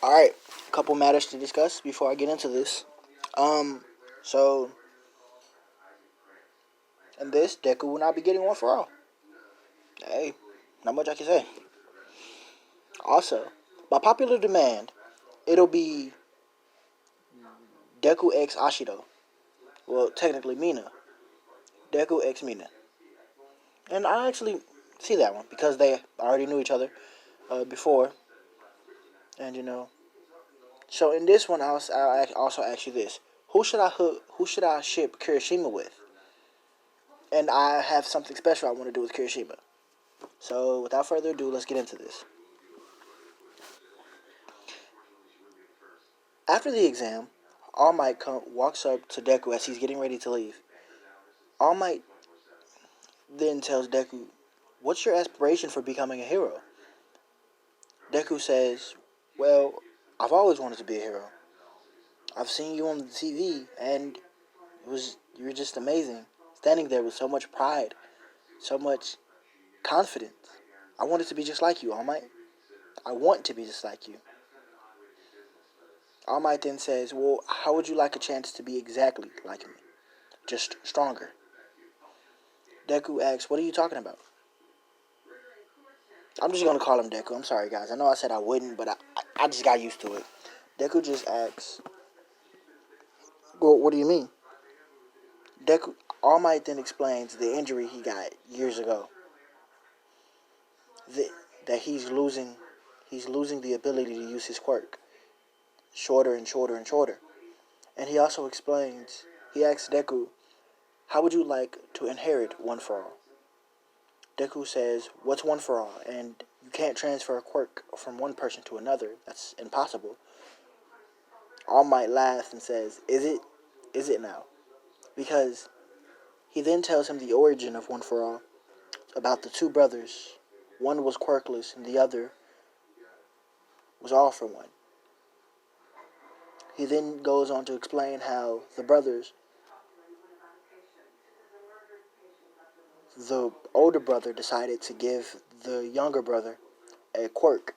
Alright, a couple matters to discuss before I get into this. So, in this, Deku will not be getting one for all. Hey, not much I can say. Also, by popular demand, it'll be Deku X Ashido. Well, technically Mina. Deku X Mina. And I actually see that one because they already knew each other before. And, So in this one, I'll also ask you this. Who should I ship Kirishima with? And I have something special I want to do with Kirishima. So without further ado, let's get into this. After the exam, All Might walks up to Deku as he's getting ready to leave. All Might then tells Deku, "What's your aspiration for becoming a hero?" Deku says, "Well, I've always wanted to be a hero. I've seen you on the TV, and you were just amazing, standing there with so much pride, so much confidence. I wanted to be just like you, All Might. I want to be just like you." All Might then says, "Well, how would you like a chance to be exactly like me? Just stronger?" Deku asks, "What are you talking about?" I'm just going to call him Deku. I'm sorry, guys. I know I said I wouldn't, but I just got used to it. Deku just asks, "Well, what do you mean?" Deku, All Might then explains the injury he got years ago. That he's losing the ability to use his quirk. Shorter and shorter and shorter. And he also explains, he asks Deku, "How would you like to inherit One for All?" Deku says, "What's One for All? And you can't transfer a quirk from one person to another. That's impossible." All Might laughs and says, "Is it? Is it now?" Because he then tells him the origin of One for All, about the two brothers. One was quirkless and the other was all for one. He then goes on to explain how the brothers, the older brother decided to give the younger brother a quirk.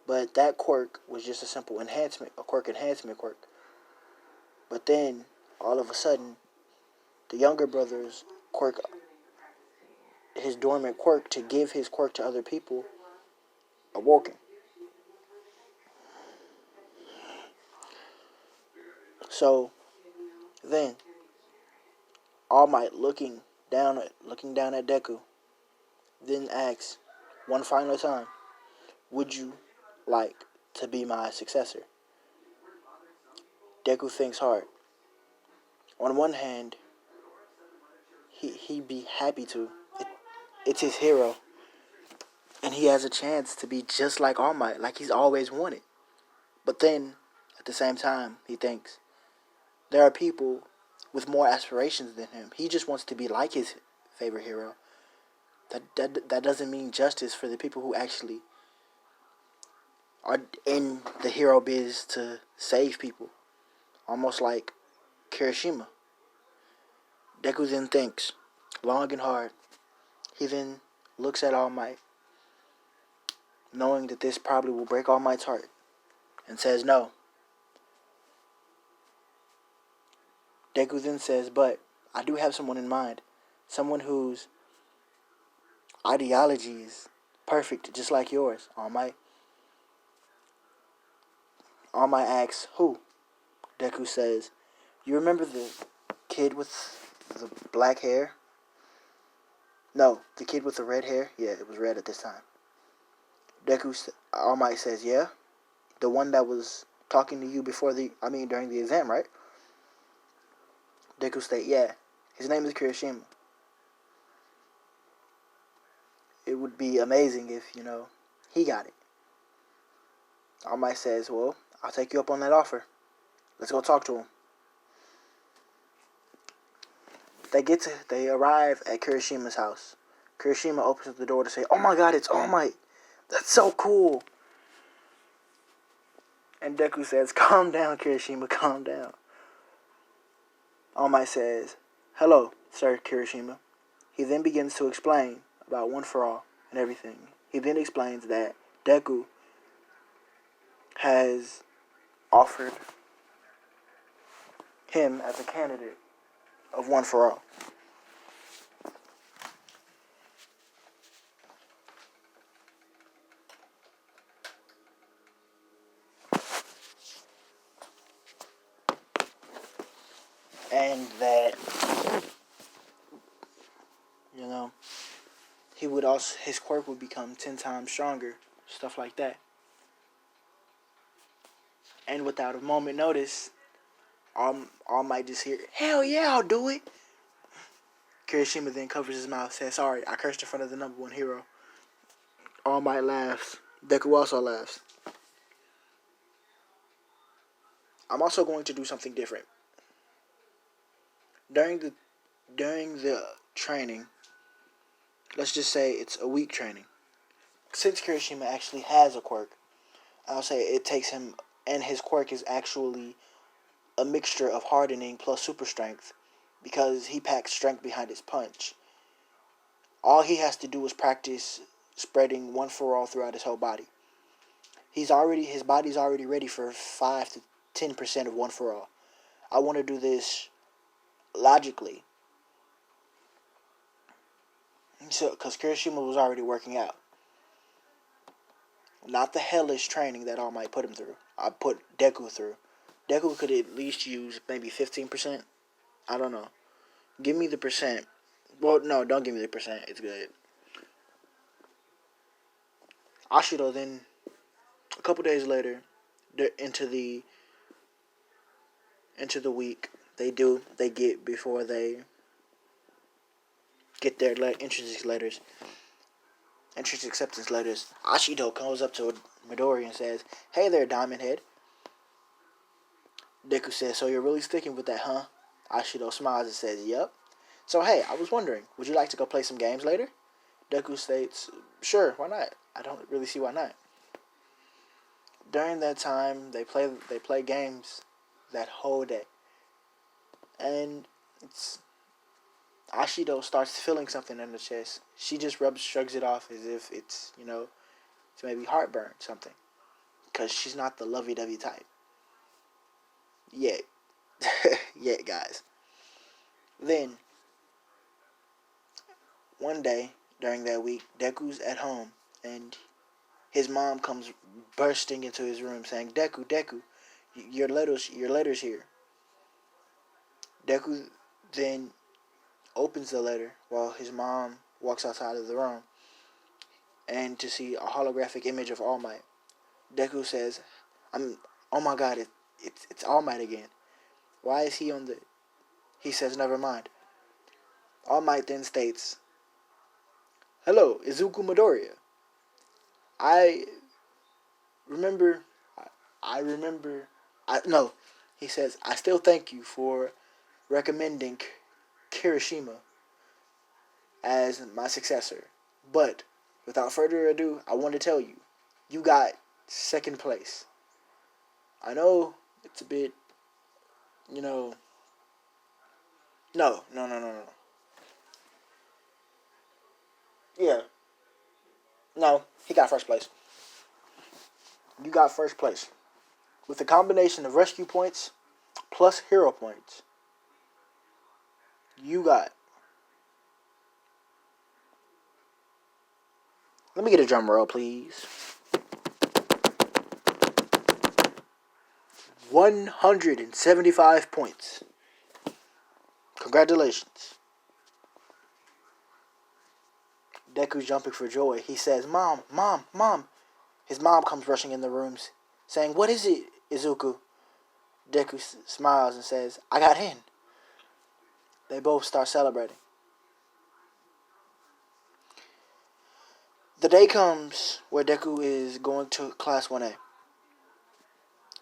But that quirk was just a simple enhancement, a quirk enhancement quirk. But then, all of a sudden, the younger brother's quirk, his dormant quirk to give his quirk to other people, awoken. So then, All Might looking down at Deku, then asks one final time, "Would you like to be my successor?" Deku thinks hard. On one hand, he'd be happy to. It's his hero, and he has a chance to be just like All Might, like he's always wanted. But then, at the same time, he thinks there are people with more aspirations than him. He just wants to be like his favorite hero. That doesn't mean justice for the people who actually are in the hero biz to save people. Almost like Kirishima. Deku then thinks long and hard. He then looks at All Might, knowing that this probably will break All Might's heart, and says no. Deku then says, "But I do have someone in mind. Someone whose ideology is perfect, just like yours, All Might." All Might asks, "Who?" Deku says, "You remember the kid with the black hair?" "No, the kid with the red hair." "Yeah, it was red at this time." All Might says, "Yeah, the one that was talking to you during the exam, right?" Deku states, "Yeah, his name is Kirishima. It would be amazing if, he got it." All Might says, "Well, I'll take you up on that offer. Let's go talk to him." They arrive at Kirishima's house. Kirishima opens up the door to say, "Oh my god, it's All Might. That's so cool." And Deku says, "Calm down, Kirishima, calm down." All Might says, "Hello, Sir Kirishima." He then begins to explain about One for All and everything. He then explains that Deku has offered him as a candidate of One for All. And that, you know, he would also, his quirk would become 10 times stronger, stuff like that. And without a moment notice, All Might just hear, hell yeah, I'll do it. Kirishima then covers his mouth, says, sorry, I cursed in front of the number one hero. All Might laughs. Deku also laughs. I'm also going to do something different. During the training, let's just say it's a week training. Since Kirishima actually has a quirk, I'll say it takes him, and his quirk is actually a mixture of hardening plus super strength, because he packs strength behind his punch. All he has to do is practice spreading One for All throughout his whole body. His body's already ready for 5 to 10% of One for All. I want to do this logically. So, because Kirishima was already working out. Not the hellish training that All Might put him through. I put Deku through. Deku could at least use maybe 15%. I don't know. Give me the percent. Well, no, don't give me the percent. It's good. Ashido then, a couple days later, into the week, they get their entrance acceptance letters. Ashido comes up to Midori and says, hey there, Diamond Head. Deku says, so you're really sticking with that, huh? Ashido smiles and says, yep. So hey, I was wondering, would you like to go play some games later? Deku states, sure, why not? I don't really see why not. During that time, they play games that whole day. And Ashido starts feeling something in the chest. She just shrugs it off as if it's maybe heartburn, something. Because she's not the lovey-dovey type. Yet. Yet, guys. Then, one day, during that week, Deku's at home, and his mom comes bursting into his room saying, Deku, your letter's here. Deku then opens the letter while his mom walks outside of the room, and to see a holographic image of All Might. Deku says, oh my god, it's All Might again. Why is he on the... He says, never mind. All Might then states, hello, Izuku Midoriya. He says, I still thank you for recommending Kirishima as my successor. But, without further ado, I want to tell you, you got second place. I know it's a bit, No. Yeah. No, he got first place. You got first place. With a combination of rescue points plus hero points, you got... Let me get a drum roll, please. 175 points. Congratulations. Deku's jumping for joy. He says, Mom. His mom comes rushing in the rooms, saying, what is it, Izuku? Deku smiles and says, I got in. They both start celebrating. The day comes where Deku is going to Class 1A.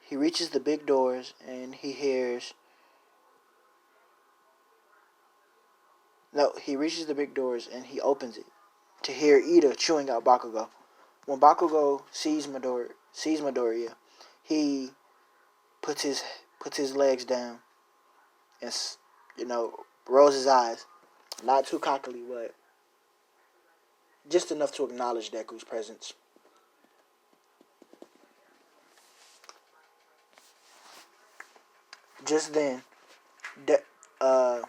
He reaches the big doors and he hears... No, he reaches the big doors and he opens it to hear Ida chewing out Bakugo. When Bakugo sees Midoriya, he puts his legs down and rolls his eyes, not too cockily, but just enough to acknowledge Deku's presence. Just then, De- uh,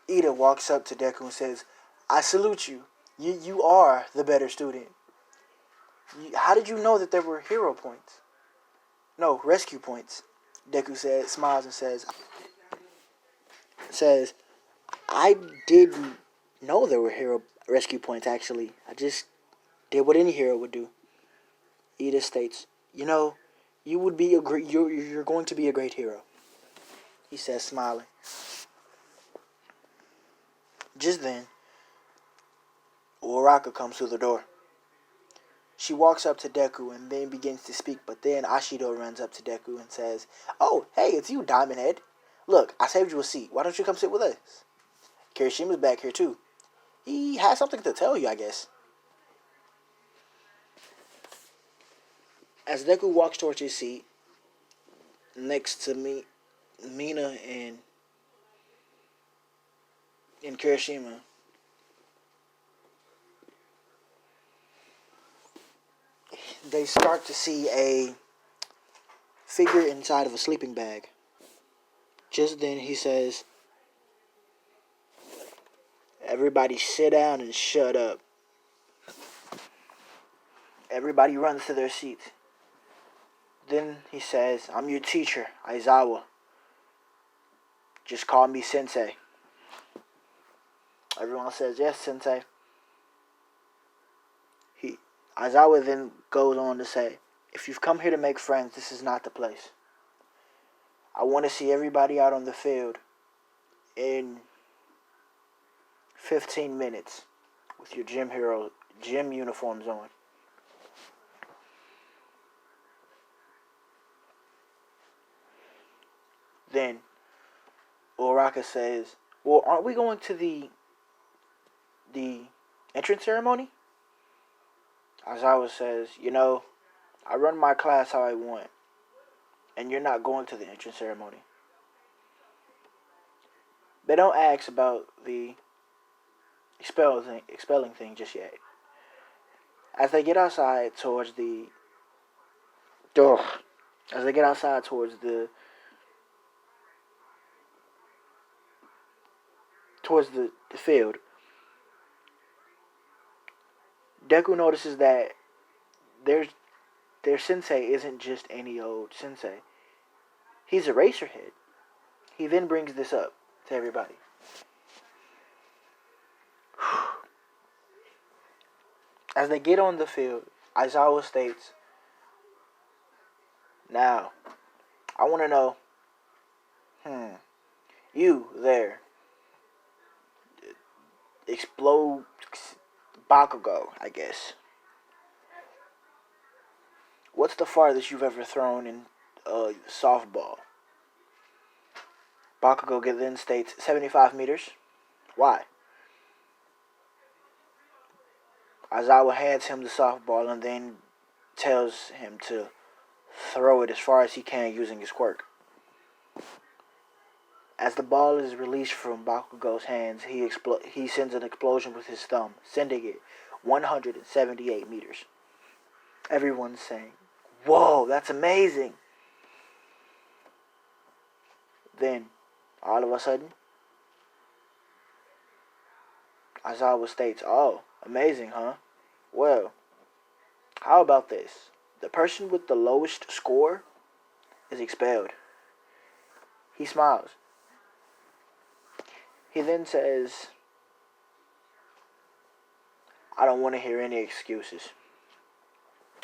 Ida walks up to Deku and says, "I salute you. You are the better student. How did you know that there were hero points? No, rescue points." Deku smiles and says, "I didn't know there were hero rescue points. Actually, I just did what any hero would do." Ida states, you would be a great. You're going to be a great hero." He says, smiling. Just then, Uraraka comes through the door. She walks up to Deku and then begins to speak, but then Ashido runs up to Deku and says, "Oh, hey, it's you, Diamond Head. Look, I saved you a seat. Why don't you come sit with us? Kirishima's back here, too. He has something to tell you, I guess." As Deku walks towards his seat, next to Mina and Kirishima, they start to see a figure inside of a sleeping bag. Just then he says, "Everybody sit down and shut up." Everybody runs to their seats. Then he says, "I'm your teacher, Aizawa. Just call me Sensei." Everyone says, "Yes, Sensei." Aizawa then goes on to say, "If you've come here to make friends, this is not the place. I want to see everybody out on the field in 15 minutes with your gym uniforms on." Then Uraraka says, "Well, aren't we going to the entrance ceremony?" Aizawa says, "I run my class how I want, and you're not going to the entrance ceremony." They don't ask about the expelling thing just yet. As they get outside towards the as they get outside towards the field, Deku notices that their sensei isn't just any old sensei. He's a Eraserhead. He then brings this up to everybody. As they get on the field, Aizawa states, "Now, I want to know, you there, explode Bakugo, I guess. What's the farthest you've ever thrown in softball?" Bakugo then states 75 meters. Why? Aizawa hands him the softball and then tells him to throw it as far as he can using his quirk. As the ball is released from Bakugo's hands, he sends an explosion with his thumb, sending it 178 meters. Everyone's saying, "Whoa, that's amazing." Then, all of a sudden, Aizawa states, "Oh, amazing, huh? Well, how about this? The person with the lowest score is expelled." He smiles. He then says, "I don't want to hear any excuses."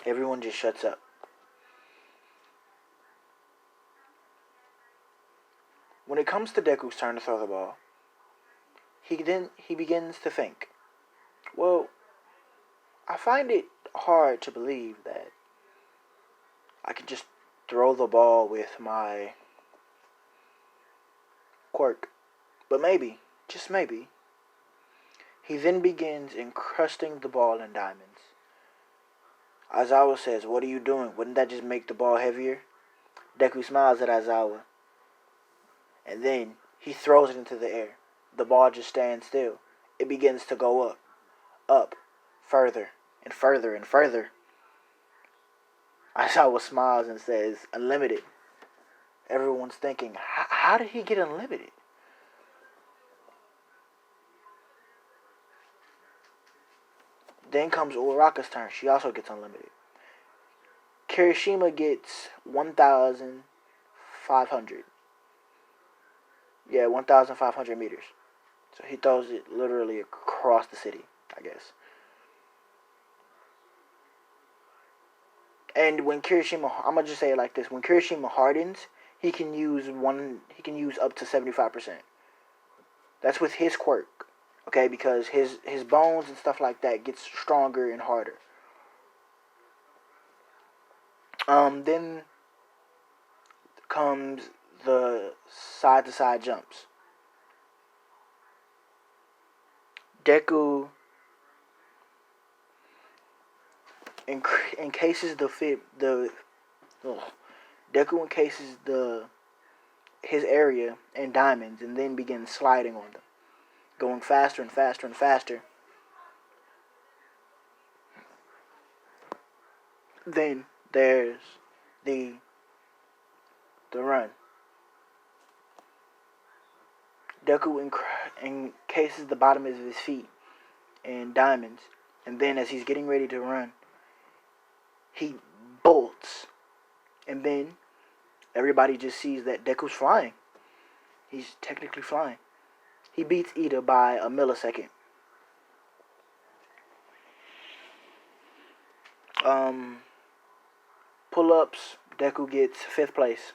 Everyone just shuts up. When it comes to Deku's turn to throw the ball, he begins to think, "Well, I find it hard to believe that I can just throw the ball with my quirk. But maybe, just maybe." He then begins encrusting the ball in diamonds. Aizawa says, "What are you doing? Wouldn't that just make the ball heavier?" Deku smiles at Aizawa, and then he throws it into the air. The ball just stands still. It begins to go up, further, and further, and further. Aizawa smiles and says, "Unlimited." Everyone's thinking, how did he get unlimited? Then comes Uraraka's turn. She also gets unlimited. Kirishima gets 1,500. Yeah, 1,500 meters. So he throws it literally across the city, I guess. And when Kirishima, I'm gonna just say it like this: when Kirishima hardens, he can use up to 75%. That's with his quirk, okay? Because his bones and stuff like that gets stronger and harder. Then comes the side to side jumps. Deku encases Deku encases his area in diamonds and then begins sliding on them, going faster and faster and faster. Then there's the run. Deku encases the bottom of his feet in diamonds, and then as he's getting ready to run, he bolts, and then everybody just sees that Deku's flying. He's technically flying. He beats Ida by a millisecond. Pull-ups, Deku gets 5th place.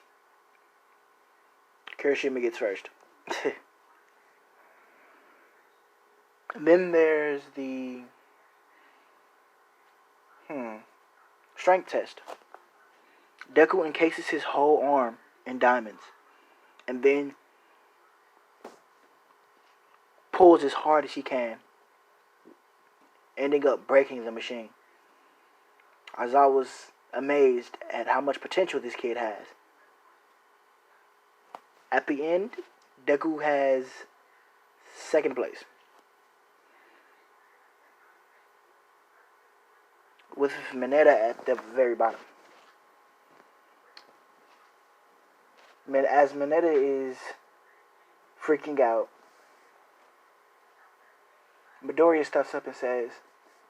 Kirishima gets 1st. And then there's the strength test. Deku encases his whole arm in diamonds and then pulls as hard as he can, ending up breaking the machine. Aizawa's amazed at how much potential this kid has. At the end, Deku has 2nd place, with Mineta at the very bottom. As Mineta is freaking out, Midoriya steps up and says,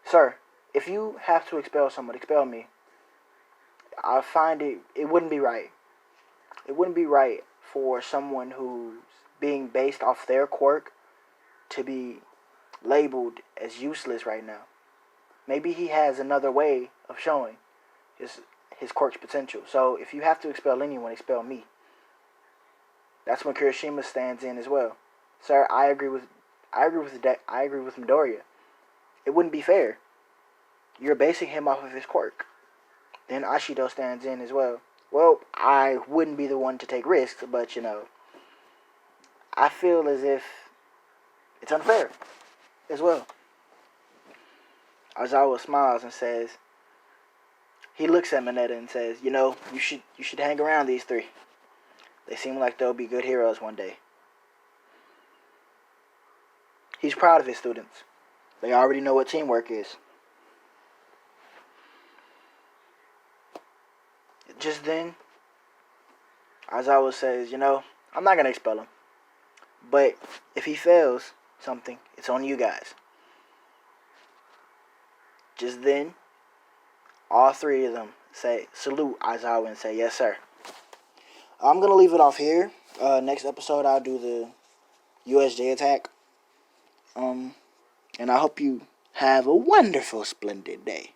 "Sir, if you have to expel someone, expel me. I find it wouldn't be right. It wouldn't be right for someone who's being based off their quirk to be labeled as useless right now. Maybe he has another way of showing his quirk's potential. So if you have to expel anyone, expel me." That's when Kirishima stands in as well. "Sir, I agree with Midoriya. It wouldn't be fair. You're basing him off of his quirk." Then Ashido stands in as well. "Well, I wouldn't be the one to take risks, but I feel as if it's unfair as well." Aizawa smiles and says, he looks at Mineta and says, you should hang around these 3. They seem like they'll be good heroes one day." He's proud of his students. They already know what teamwork is. Just then, Aizawa says, "I'm not going to expel him. But if he fails something, it's on you guys." Just then, all 3 of them salute Aizawa and say, "Yes, sir." I'm going to leave it off here. Next episode, I'll do the USJ attack. And I hope you have a wonderful, splendid day.